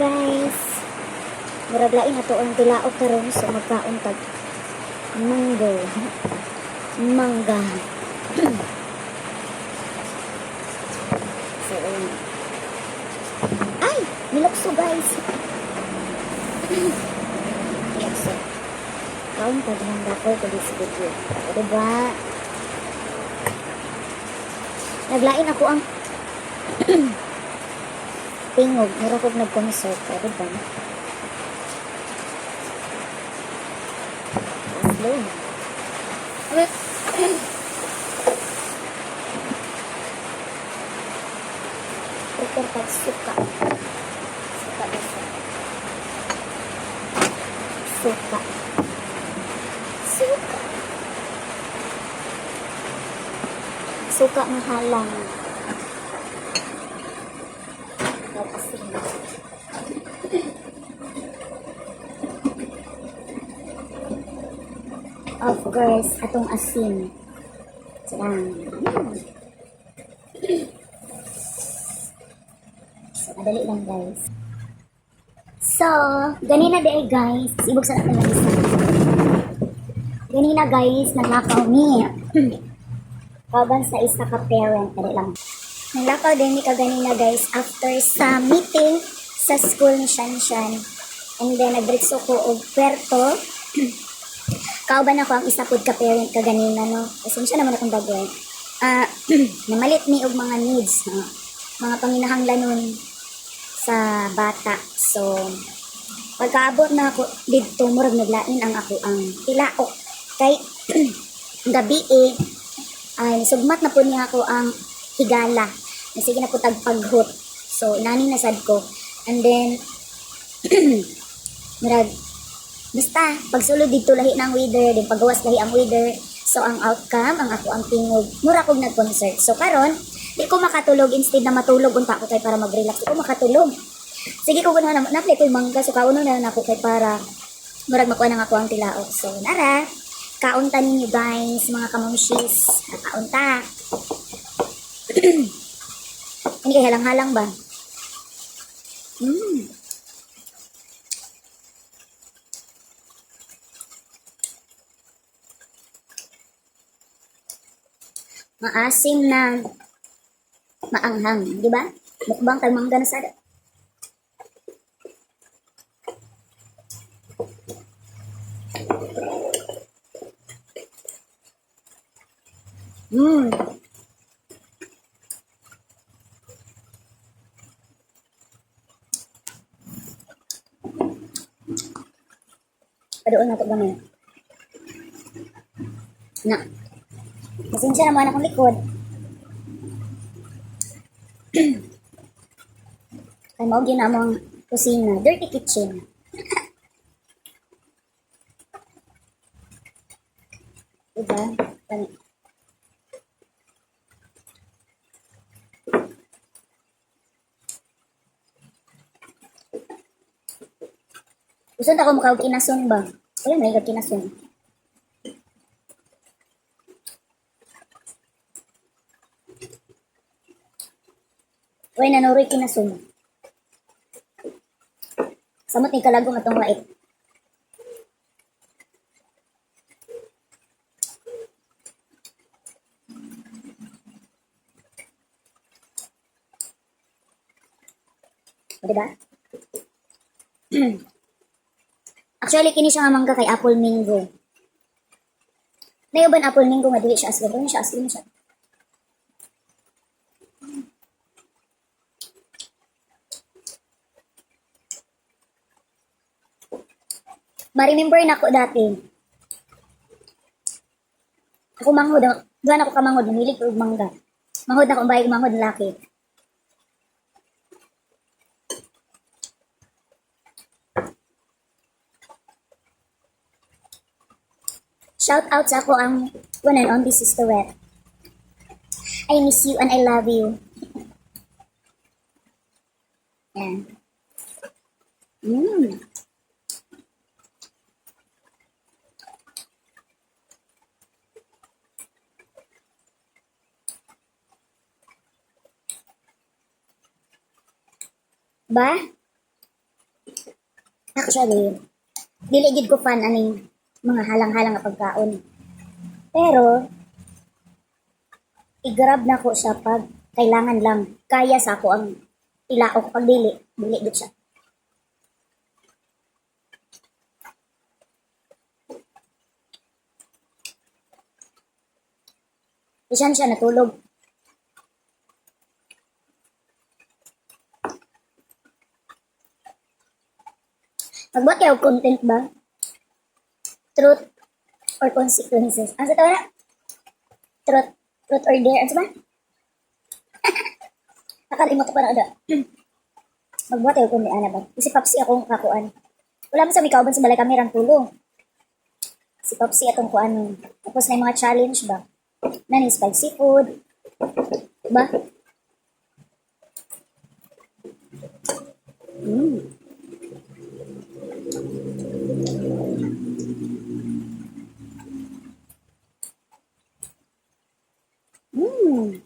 guys, murag lain ato ang tilaok karon so magkaon tag mango. Mangga. So, ay, nilokso guys. Nilokso. Kaon tag mangga ko to this video. O diba? Naglain ako ang tingog, mura ko nag-concert, o diba? Slow na. Prepare pag suka. Suka isa. Suka. Suka. Suka ng halang. Asin. Of course, atong asin. Sarang. So, madali lang guys. So, ganina day guys. Ibog sa natin lang isa. Ganina guys, naglakaw ni. Kaban sa isa ka parent. Madali lang. Naglakaw din ni kaganina guys after sa meeting sa school ni Shanshan. And then, nagritso ko og Puerto. Kauban ako ang isa pod ka parent kaganina, no? Pasensya naman akong bagay. Namalit mi og mga needs, no? Mga panginahanglan nun sa bata. So, pagkaabot na ako dito, murag naglain ang ako ang tilaok. Kay, gabi ay sugmat na po niya ako ang higala. Sige na po tagpaghot. So, nani nasad ko. And then, murag, basta, pagsulod dito lahi ng weather, din pagawas lahi ang weather. So, ang outcome, ang ako ang tingog, mura kong nag-concert. So, karon di ko makatulog, instead na matulog, unta ko kay para mag-relax. Di ko makatulog. Sige ko gano'n na, na-play ko yung mangga. So, kauno na ako kay para murag makuha ng ako ang tilaok. So, nara, kaunta ninyo guys, mga kamamshis. Kaunta. Hindi kay halang-halang ba? Maasim na maanghang, di ba? Mukbang tag mangga na sada. Padoon na ito gamay. Na. Pasensya naman akong likod. Ay, maog yun namang kusina. Dirty kitchen. Diba? Gusto na ako makawag kinason ba? Wala na ikag kinason. Uy, nanuroy kinason. Samot ni kalagong atong wait. O, diba? Actually, kini siya nga mangga kay apple mango. Nayuban apple mango nga dili siya aslim. Ano siya aslim siya? Ma-remember na ako dati. Ako manghod. Doon ako kamangod. Namilig ko mangga. Manghod na akong bayag manghod laki. Shout out sa ako ang one and only Sister Wet. I miss you and I love you. Yan. Ba? Actually, dili gid ko fan aning mga halang-halang nga pagkaon. Pero i-grab na ko siya pag kailangan lang. Kaya sa ako ang ilaok pag dili, dili gid siya. Bisan siya natulog. Magbuhat kayo og content ba? Truth or consequences? Ang sa tawa na? Truth, truth or dare? Ano sa ba? Nakalimot ko pa na ada. Magbuhat kayo kung ana ba? Si Papsi akong kakuan. Wala man sa may kauban sa balay kamerang tulong. Si Papsi atong kuan. Tapos na yung mga challenge ba? Nani spicy food. Ba? Mm. Mm.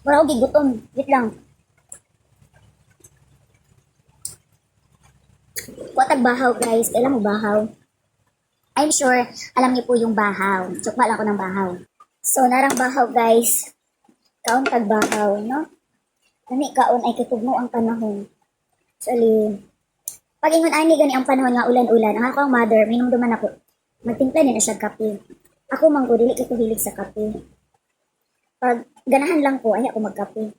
Wala ko gigutom. Wait lang. Watag bahaw guys. Kailan mo bahaw? I'm sure alam niyo po yung bahaw. Tsukma lang ako ng bahaw. So, narang bahaw guys. Kaon tag bahaw, no? Nani kaon ay kitugno ang panahon. Actually, pag ingon ani gani ang panahon nga ulan-ulan, ang akong mother, minumduman ako. Magtimpla din na siya kape. Ako man ko, dili ko hilig sa kape. Pag ganahan lang ko, ay ako magkape.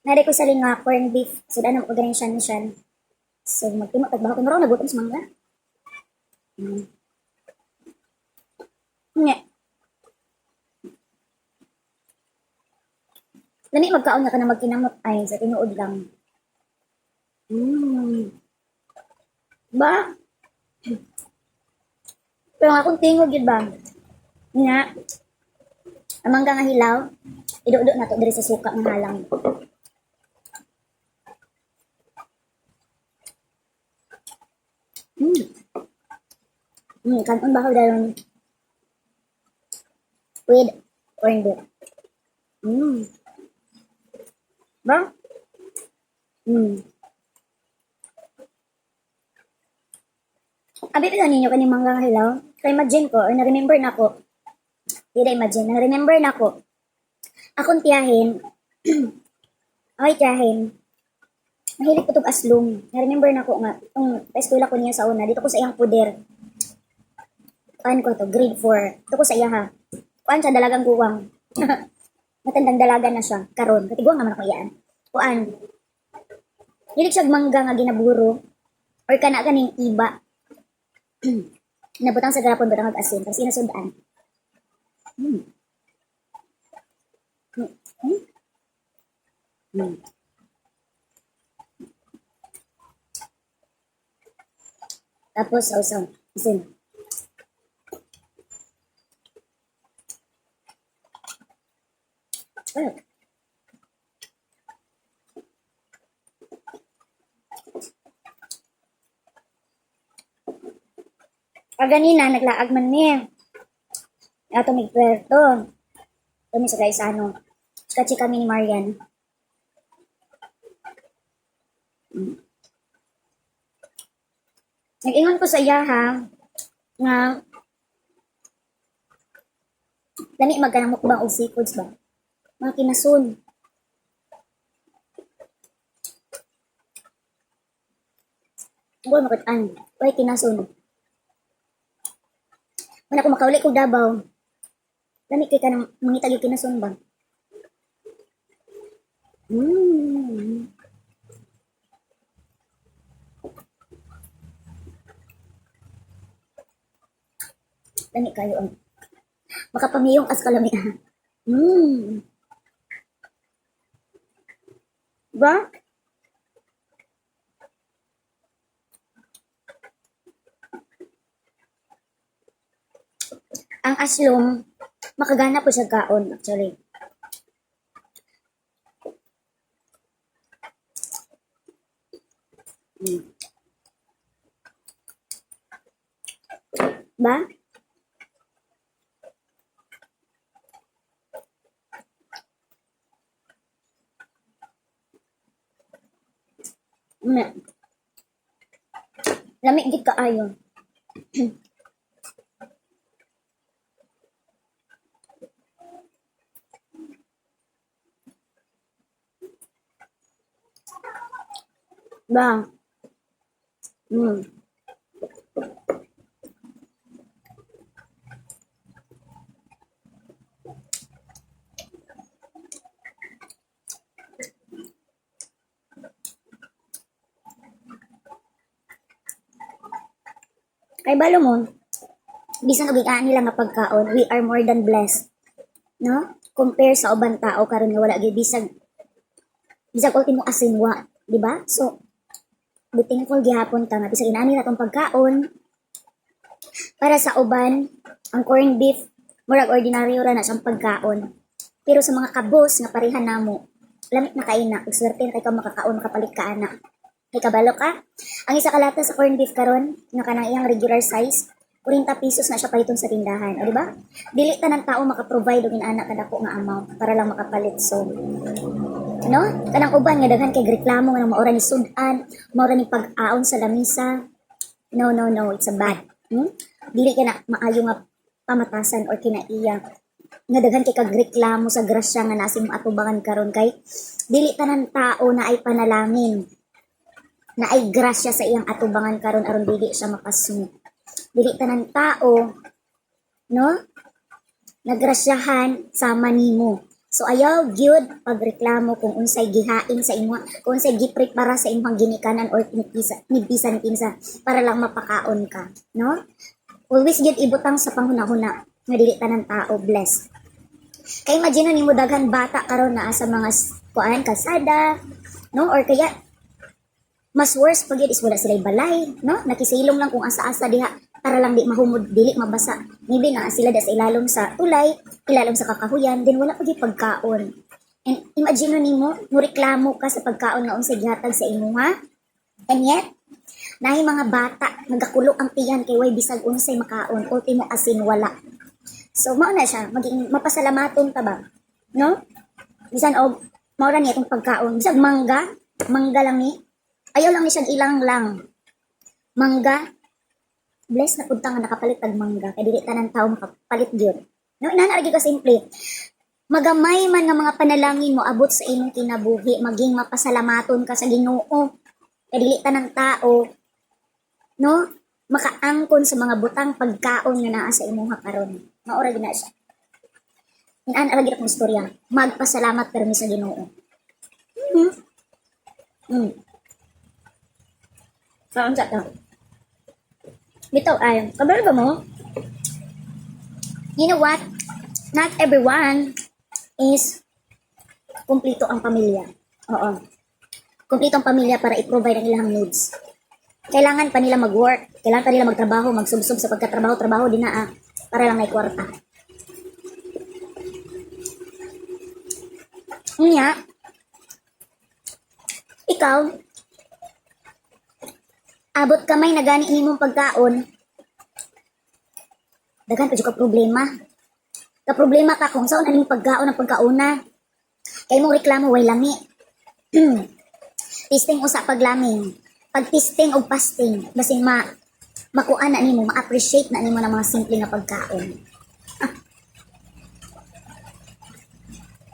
Nari ko sa nga corn beef. So, daan ako ganin siya. So, magtimo tag bahaw. Kung maraw nagutom sa mangga. Nga. Lani magkaon nga ka na magkinamot ay sa tinuod lang. Ba? Pero nga kung tingog yun ba? Nga. Amang ka nga hilaw. Ido-do na to diri sa suka ng halang. Kanon ba ko dayon? With corn beef. Ba? Abi pa ninyo kani mga hilaw. Kay imagine ko or na-remember na ko. Hindi imagine, na-remember na ko. Akong tiyahin, ay tiyahin, mahilig ko tog aslong. Na-remember na ko nga, itong pa-eskwela ko niya sa una, dito ko sa iyang puder. Kuan ko to, grade 4. Dito ko sa iya ha. Kuan siya, dalagang guwang. Matandang dalaga na siya, karon. Katiguang naman ako iyaan. Kuan, hilig siya mangga nga ginaburo, or kana kaning iba. Nabutang sa garapon butang mag-asin, tapos inasundaan. Hmm. Tapos, sausaw. Asin. Well, ganina, naglaag man niya. Ato may Puerto. Kami sa Gaisano. Kachi kami ni Marian. Nag-ingon ko sa iya ha, nga, lami magkanamok ba o seafoods ba? Mga kinasun. Huwag makitaan. Huwag kinasun. Wala ko makauli ko Davao. Lami kay ka ng mangitag yung kinasun ba? Lami kayo ang makapamiyong as kalami. Ba? Ang aslom, makagana po sa kaon actually. Ba? Mm. Lamig gid kaayo. Ba. Mm. Kay balo mo, bisan og ikaan nila nga pagkaon, we are more than blessed, no? Compare sa ubang tao karon nga wala gyud bisag ultimo asinwa, di ba? So, be thankful gihapon ta nga bisag inani na tong pagkaon para sa uban ang corned beef murag ordinaryo ra na siyang pagkaon. Pero sa mga kabos nga pareha namo, lamit na kaina, ug swerte na kay ka makakaon makapalit ka ana. Kay kabalo ka, ang isa ka lata sa corned beef karon nga kanang iyang regular size 40 pesos na siya paliton sa tindahan, o di ba? Dili tanang tao maka-provide og inana kadako nga amount para lang makapalit. So, no? Kanang uban nga daghan kay reklamo nga maora ni sudan, maora ni pag-aon sa lamisa. No, no, no, it's a bad. Dili ka na maayo nga pamatasan or kinaiya nga daghan kay kagreklamo sa grasya nga nasim atubangan karon kay dili tanan tao na ay panalangin na ay grasya sa iyang atubangan karon aron dili siya makasmo. Dili tanan tao no nagrasyahan sama nimo. So ayaw gyud pagreklamo kung unsay gihain sa imo, kung unsay giprepara sa imong ginikanan or nibisan kinsa para lang mapakaon ka, no? Always gyud ibutang sa panghuna-huna nga dili tanan tao blessed. Kay imagine nimo daghan bata karon naa sa mga kuan kalsada, no? Or kaya mas worse pag is wala sila balay, no? Nakisilong lang kung asa-asa diha para lang di mahumod, dili mabasa. Maybe na sila da sa ilalom sa tulay, ilalom sa kakahuyan, then wala pag pagkaon. And imagine nimo, mureklamo ka sa pagkaon nga unsay gihatag sa imo ha? And yet, nahi mga bata nagakulo ang tiyan kay way bisag unsay makaon, ultimo asin wala. So mao na siya, maging mapasalamaton ta ba? No? Bisan og mao ra niya itong pagkaon, bisag mangga lang ni. Ayaw lang ni siya ilang lang. Mangga, bless na pud ta nga nakapalit tag mangga kay dili tanan tawo makapalit gyud. No, inana ka simple. Magamay man nga mga panalangin mo abot sa imong kinabuhi, maging mapasalamaton ka sa Ginoo. Kay dili tanan tao no makaangkon sa mga butang pagkaon nga naa sa imong karon. Maura gyud na siya. Inana lagi akong istorya. Magpasalamat permi sa Ginoo. Saan sa ta? Bitaw ay, kabalo ba mo? You know what? Not everyone is kumplito ang pamilya. Oo. Kumplito ang pamilya para i-provide ang ilang needs. Kailangan pa nila mag-work. Kailangan pa nila magtrabaho, magsubsob sa pagkatrabaho din na para lang may kwarta. Nga, ikaw, abot kamay na gani imong pagkaon, daghan pa ka problema. Ka-problema ka kung saan aning pagkaon ang pagkauna. Kay mong reklamo way lami. Testing usa paglaming. Pag-testing o fasting, basin makuan na nimo, ma-appreciate na nimo ng mga simple nga pagkaon.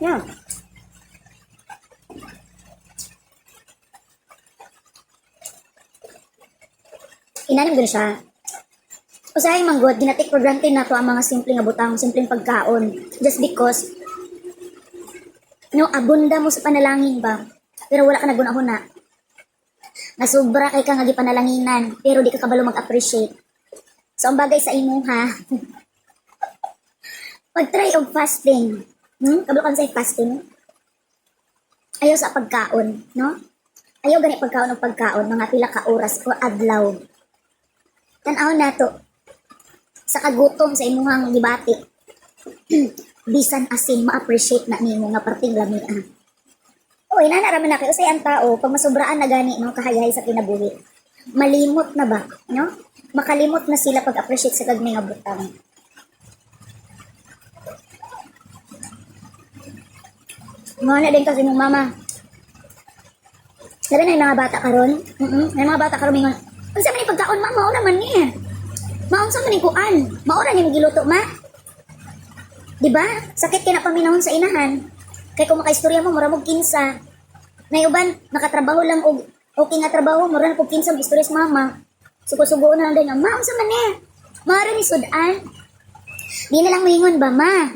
Yeah. Inanim gud siya. Usahay manggod, ginatik for granted na to ang mga simpleng nga butang, simpleng pagkaon. Just because, no, abunda mo sa panalangin ba? Pero wala ka nagunahuna. Nasubra kay ka nga gipanalanginan, pero di ka kabalo mag-appreciate. So, ang bagay sa imo ha, pag-try og fasting. Kabalo ka sa fasting? Ayaw sa pagkaon, no? Ayaw gani pagkaon o pagkaon, mga pila ka oras o adlaw. Tanaw na to, sa kagutom sa imuhang gibati, bisan asin ma-appreciate na nimo nga parting lamian. O, inanaraman na kayo usay ang tao, pag masubraan na gani ng kahayahay sa kinabuhi, malimot na ba, no? Makalimot na sila pag-appreciate sa gagmay nga butang. Mga na din kasi mong mama, Sabi na yung mga bata karon, may mga bata karon mingon, unsa man ni pagkaon ma, maura man ni. Maunsa man ni kuan, maura ni giluto ma. Di ba? Sakit kina paminahon sa inahan. Kay kung makaistorya mo, mura mo kinsa. May uban, nakatrabaho lang og okay nga trabaho, mura na po kinsa mo istorya sa mama. Suko-sugo na lang din, ma, unsa man ni? Maura ni sudan. Di na lang moingon ba, ma?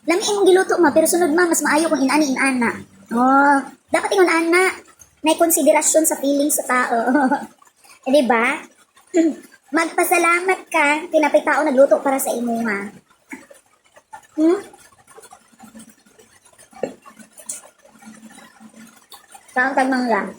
Lami imong giluto ma, pero sunod ma, mas maayo kung inani inana. Oh, dapat ingon ana. May konsiderasyon sa feelings sa tao. Eh, di ba? Magpasalamat ka, kinapay tao nagluto para sa imo ha. Saan tagmang lang.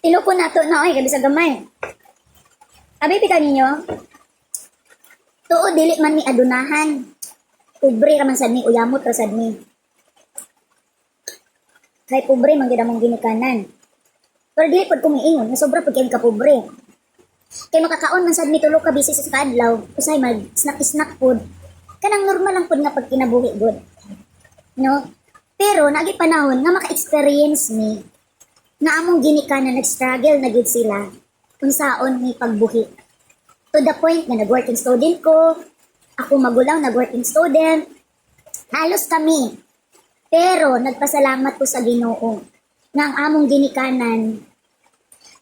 Tinuko na to na, gabi sa gamay. Abi, pika ninyo, tuod dili man mi adunahan. Pobre raman sad mi, uyamot ra sad mi. Kay pobre man gid among ginikanan. Pero dili pod ko miingon, na sobra pud kay ka pobre. Kay makakaon man sad mi tulo ka bisis sa kadlaw, usay mag snack pod. Kanang normal lang pod nga pagkinabuhi gud. No? Pero naagi panahon nga maka-experience mi nga among ginikanan nag-struggle na gid sila unsaon mi pagbuhi. To the point na nag-working student ko, ako magulang nag-working student, halos kami. Pero nagpasalamat ko sa Ginoo nga ang among ginikanan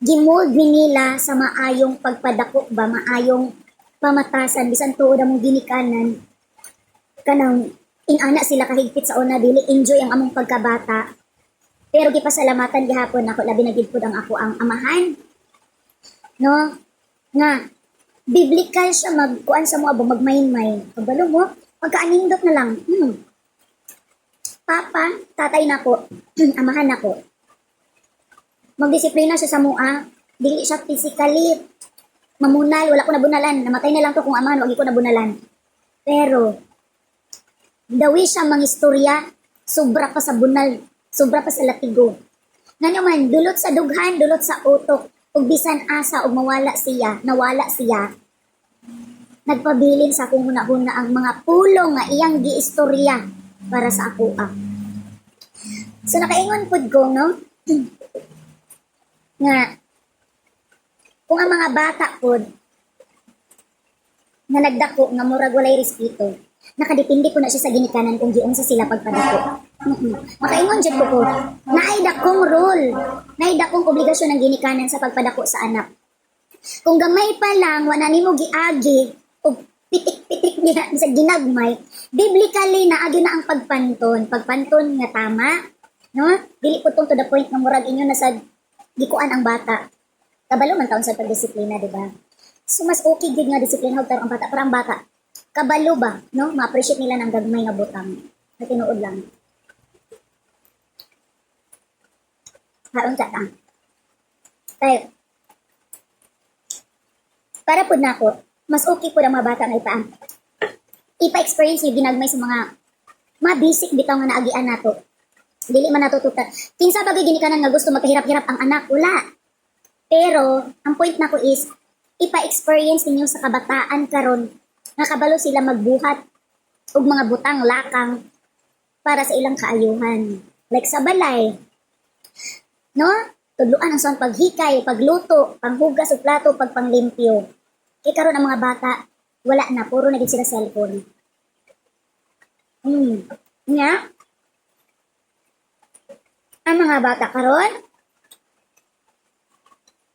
gimold mi nila sa maayong pagpadako ba, maayong pamatasan bisan tuod among ginikanan kanang inana sila kahigpit sa una dili enjoy ang among pagkabata. Pero gipasalamatan gihapon ako labi na gid pud ang ako ang amahan. No? Nga biblical siya magkuan sa mo abo magmain-main. Kabalo mo, pagkaanindot na lang. Papa, tatay nako, amahan nako. Magdisiplina siya sa mua, dili siya physically mamunal, wala ko nabunalan, namatay na lang to kung amahan, wag ko nabunalan. Pero dawi siya mangistorya, sobra pa sa bunal, sobra pa sa latigo. Nga naman, dulot sa dughan, dulot sa utok, ug bisan asa ug nawala siya, nagpabilin sa akong huna-huna ang mga pulong nga iyang giistorya para sa ako. So nakaingon pud ko, no? Nga kung ang mga bata pud nga nagdako nga murag walay respeto, nakadepende ko na siya sa ginikanan kung giunsa sila pagpadako. Makaingon jud ko naay dakong role, naay dakong obligasyon ng ginikanan sa pagpadako sa anak. Kung gamay pa lang wala nimo giagi o pitik-pitik niya sa ginagmay, biblically naagi na ang pagpanton nga tama, no? Dili po tong to the point nga murag inyo na sa gikuan ang bata. Kabalo man taon sa pagdisiplina, di ba? So mas okay gid nga disiplina og ang bata para ang bata kabalo ba, no? Ma-appreciate nila ng gagmay nga butang. Na tinuod lang. Haron ta ta. Tayo. Para pud nako, mas okay pud ang mga bata nga ipa-experience niyo ginagmay sa mga basic bitaw nga naagian nato. Dili man natututan. Kinsa bagay ginikanan nga gusto magkahirap-hirap ang anak, wala. Pero ang point nako is ipa-experience ninyo sa kabataan karon nga kabalo sila magbuhat og mga butang lakang para sa ilang kaayuhan. Like sa balay, no? Tudloan ang son paghikay, pagluto, panghugas og plato, pagpanglimpyo. Kay karon ang mga bata, wala na, puro na gid sila cellphone. Nga? Ang mga bata karon,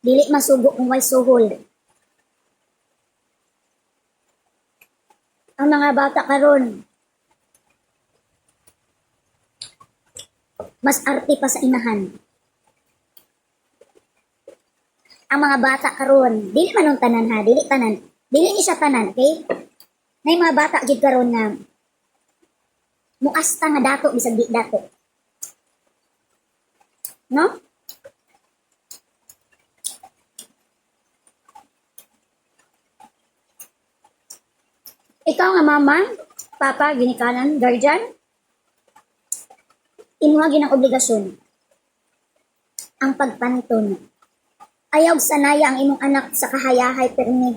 dili masugo kung way suhol. Ang mga bata karon, mas arte pa sa inahan. Ang mga bata karon, dili man tanan ha, dili tanan. Dili ni siya tanan, okay? May mga bata gid karon nga muasta nga dato bisag di dato. No? Ikaw nga mama, papa, ginikanan, guardian, imuha ginang obligasyon ang pagpanton Ayaw sanaya ang imong anak sa kahayahay permi.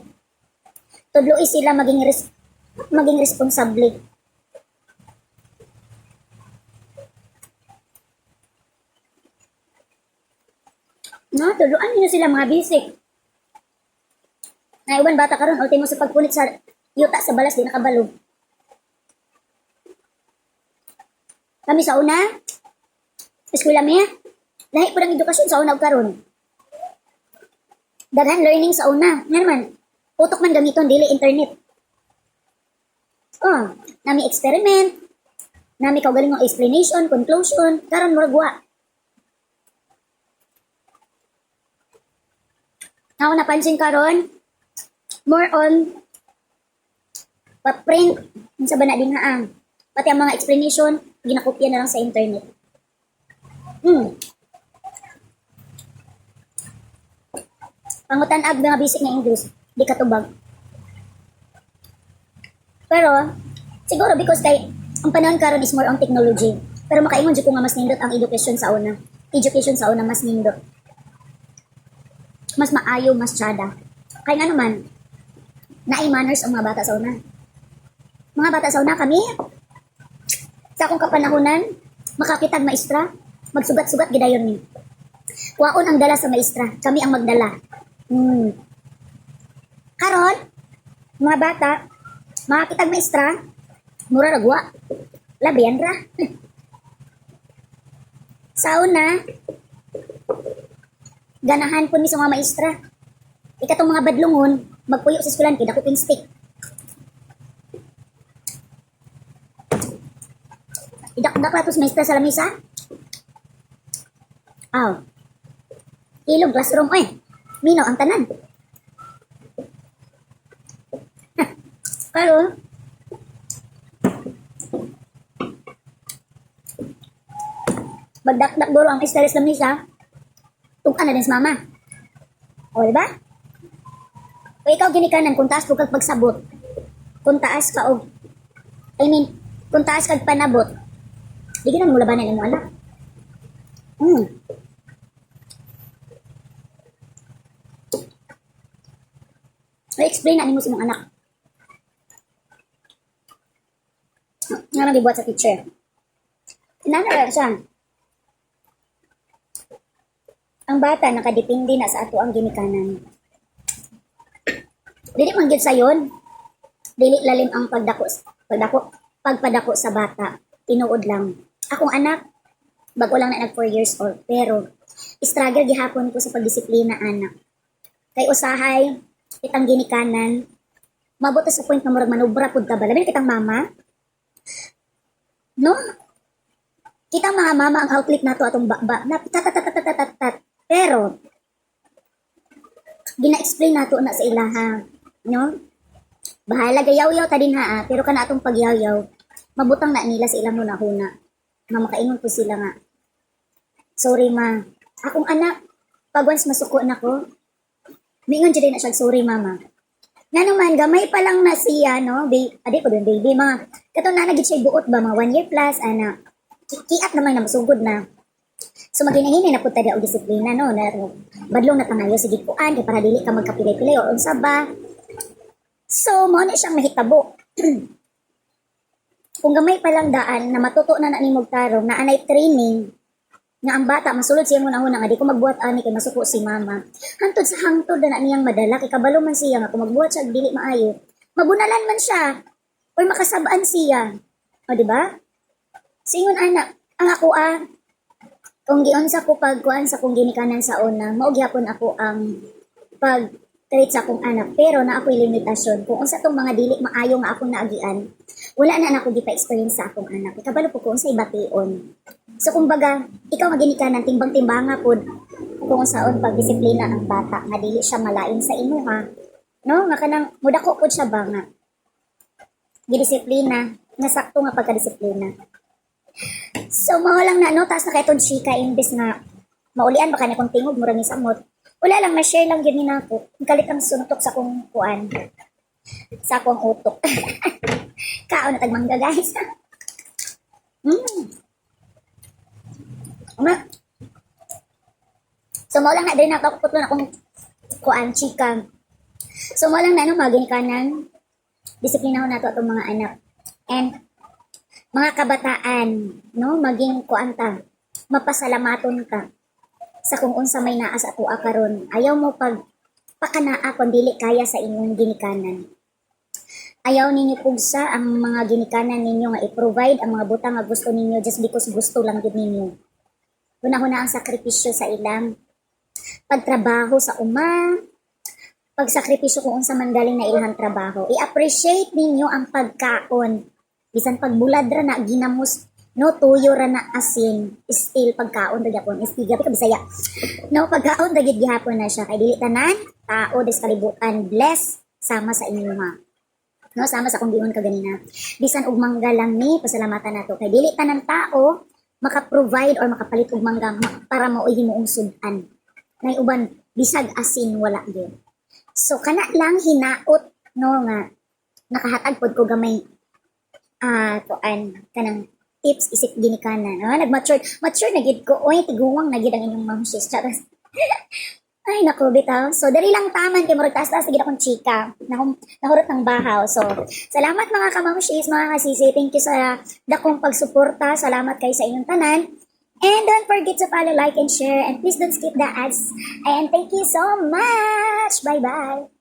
Tudloi sila maging responsable. No, tuluan niyo sila mga basic. Na iwan bata karon ultimo sa pagpunit sa yuta sa balas di nakabalo. Kami sa una, eskwela mi, lahi po ng edukasyon sa una ug karon. Daghan learning sa una. Nga naman, utok man gamiton dili internet. Oh, nami experiment, nami kaugaling ng explanation, conclusion, karon murag wa. Ako napansin karon, more on pa-print sa bana din haang. Pati ang mga explanation, ginakopya na lang sa internet. Pangutan-ag mga basic na English, di katubag. Pero, siguro because kay ang panahon karon is more on technology. Pero makaingon jud ko nga mas nindot ang education sa una. Education sa una mas nindot. Mas maayo, mas tsada. Kaya nga naman, naay manners ang mga bata sa una. Mga bata sa una kami, sa akong kapanahunan, makakitag maestra, magsugat-sugat gidayon ni. Waon ang dala sa maestra, kami ang magdala. Karon, mga bata, makakitag maestra, mura ragwa. Labian ra. Sa una, ganahan po ni sa mga maestra. Ikatong mga badlungon, magpuyo sa eskwelahan, kaya dako stick. Idakdak na sa maestra sa lamisa. Ilog classroom, minaw ang tanan. Pero, magdakdak duro ang maestra sa lamisa, tugan na din sa mama. O, diba? O ikaw ginikanan, kung taas po kag pagsabot, kung taas ka og, kung taas kag panabot, di ka na mo labanan yung anak. I-explain na mo sa mga anak. Nga nang gibuhat sa teacher. Inana siya. Ang bata nakadepende na sa ato ang ginikanan. Dili man gid sayon. Dili lalim ang pagpadako sa bata. Tinuod lang. Akong anak, bago lang na nag 4 years old, pero struggle gihapon ko sa pagdisiplina anak. Kay usahay, kitang ginikanan, mabuto sa point na murag manubra pud ka ba? Labi kitang mama. No? Kitang mga mama ang outlet nato atong bakba. Na tat. Pero gina-explain nato na sa ilaha, no? Bahala gayaw-yaw ta din ha, pero kana atong pagyaw-yaw, mabutang na nila sa ilang hunahuna. Nga makaingon po sila nga. Sorry ma. Akong anak, pag once masuko na ko, mingon dyan na siya, sorry mama. Nga naman, gamay pa lang na siya, no? Adi ko din, baby, mga. Kato na nagit siya buot ba, mga 1 year plus, ana. Kiat naman na masugod na. So maghinahini na punta o disiplina, no? Badlong na tangayo sa gikuan, kaya para dili ka magkapilay-pilay o unsa ba. So, mo na siyang mahitabo. Kung gamay pa lang daan na matuto na nimog tarong na anay training nga ang bata masulod siya muna nga di ko magbuhat ani kay masuko si mama. Hantod sa hangtod na niyang madala kay kabalo man siya nga kung magbuhat siya dili maayo. Mabunalan man siya or makasabaan siya. O di ba? Singon anak, ang ako kung giunsa ko pagkuan sa kung ginikanan sa una, mao gyapon ako ang pag-treat sa akong anak, pero na ako'y limitasyon. Kung unsa tong mga dili maayo nga akong naagian, wala na ako gipa-experience sa akong anak. Ikabalo po kung sa ibation. So kumbaga, ikaw nga ginikanan timbang-timbanga pod kung saon pagdisiplina ang bata nga dili siya malain sa imuha. No, nga kanang mudako pod siya ba nga gidisiplina, nga sakto nga pagkadisiplina. So mao lang na no, taas na kay chika imbes nga maulian baka ni kung tingog mura ni samot. Wala lang, na-share lang yun ako. Ang kalit ang suntok sa kong kuan. Sa akong utok. Kao na tagmangga, guys. So, mo lang na din nakakuputlo na kung kuan chika. So mo lang na ano maginikanan. Disiplinaho nato atong mga anak. And mga kabataan, no, maging kuan ta. Mapasalamaton ka sa kung unsa may naa sa atua karon. Ayaw mo pag pakanaa kung dili kaya sa inyong ginikanan. Ayaw ninyo pugsa ang mga ginikanan ninyo nga i-provide ang mga butang nga gusto ninyo just because gusto lang gid ninyo. Una-una ang sakripisyo sa ilang pagtrabaho sa uma, pagsakripisyo kung unsa man galing na ilang trabaho. I-appreciate ninyo ang pagkaon. Bisan pagbulad ra na ginamos, no, tuyo ra na asin, still pagkaon ra gyapon. Still gabi ka Bisaya. No, pagkaon ra gyud gihapon na siya kay dili tanan tao des kalibutan bless sama sa inyo ha. No, sama sa kung giingon ka ganina. Bisan og mangga lang ni pasalamatan nato kay dili tanan tao maka-provide or makapalit og mangga para maoy himuong sudan. Nay uban bisag asin wala gyud. So kana lang hinaot no nga nakahatag pod ko gamay tuan kanang tips isip ginikanan. Nag-mature na gid ko. Oy, tiguwang na gid ang inyong mom sis. Charas. Ay, naku, bitaw. So, dali lang taman kay murag taas-taas gid akong chika. Nahurot ng bahaw. So, salamat mga kamamshis, mga kasisi. Thank you sa dakong pagsuporta. Salamat kay sa inyong tanan. And don't forget to follow, like, and share. And please don't skip the ads. And thank you so much. Bye-bye.